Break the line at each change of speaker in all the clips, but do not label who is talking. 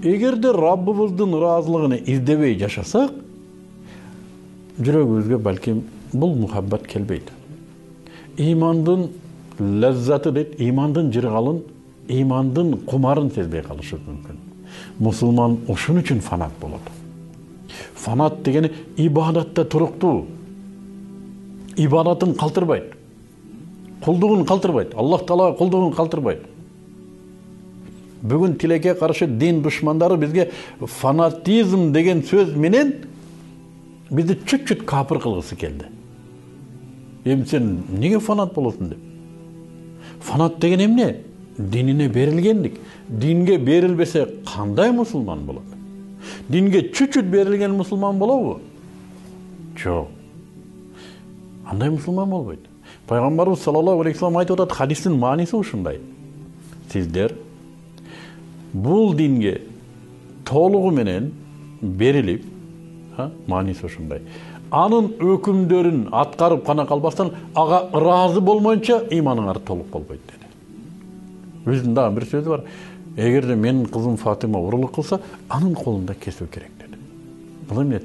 Эгерде Раббыбыздын ыраазылыгын издебей жашасак, жүрөгүбүзгө балким бул мухаббат келбейт. Имандын лаззаты дейт, имандын жыргалын, имандын кумарын сезбей калышыбыз мүмкүн. Мусулман ошон үчүн фанат болот. Фанат дегени ибадатта туруктуу. Ибадатын калтырбайт. Кулдугун калтырбайт. Аллах Таалага кулдугун калтырбайт. Бүгүн тилекке каршы дин душмандары бизге фанатизм деген сөз менен бизди чүт-чүт капыр кылгысы келди. Эми сен неге фанат болосуң деп? Фанат деген эмне? Динине берилгендик. Динге берилбесе кандай мусулман болот? Динге чүт-чүт берилген мусулман болобу? Жок. Андай мусулман болбойт. Пайгамбарыбыз саллаллаху алейхи вассалам айтып атат, хадистин мааниси ушундай. Сиздер бул динге толугу менен берилип, мааниси ушундай. Анын өкүмдөрүн аткарып гана калбастан, ага ыраазы болмойнча иманыңар толук болбойт деди. Өзүнүн дагы бир сөзү бар. Эгерде менин кызым Фатима урлук кылса, анын колунда кесүү керек деди. Бул эмне?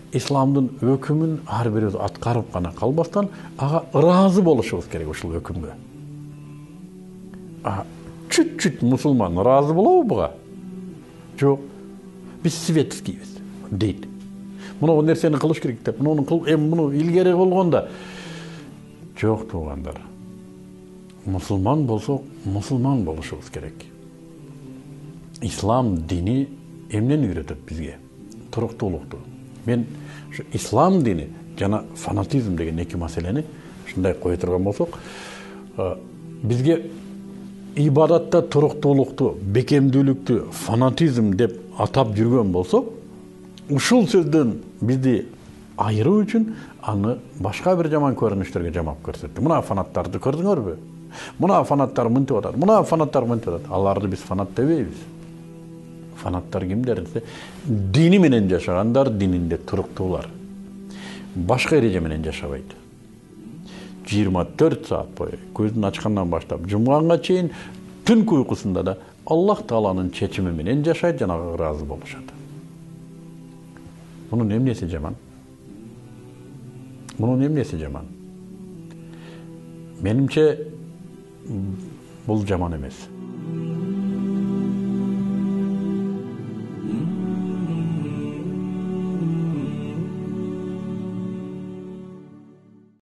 Исламдын өкүмүн ар бирибиз аткарып гана калбастан, ага ыраазы болушубуз керек ушул өкүмгө. Чүт-чүт мусулман ыраазы болобу буга? Жок. Биз светскийбиз дейт. Муну нерсени кылыш керек деп, муну илгери болгондо. Жок туугандар. Мусулман болсок, мусулман болушубуз керек. Ислам дини эмнени үйрөтөт бизге? Туруктуулукту. Мен ислам дини жана фанатизм деген эки маселени ушундай кое турган болсок, бизге ибадатта туруктуулукту, бекемдүүлүктү фанатизм деп атап жүргөн болсок, ушул сөздөн бизди айыруу үчүн аны башка бир жаман көрүнүштөргө жамап көрсөттү. Мына фанаттарды көрдүңөрбү? Мына фанаттар мынтип атат, мына фанаттар мынтип атат. Аларды биз фанат дебейбиз. Фанаттар кимдер десе, дини менен жашагандар, дининде туруктуулар. Башка эреже менен жашабайт. 24 саат бою көзүн ачкандан баштап жумганга чейин түнкү уйкусунда да Аллах Тааланын чечими менен жашайт, жана ыраазы болушат. Мунун эмнеси жаман? Мунун эмнеси жаман? Менимче бул жаман эмес.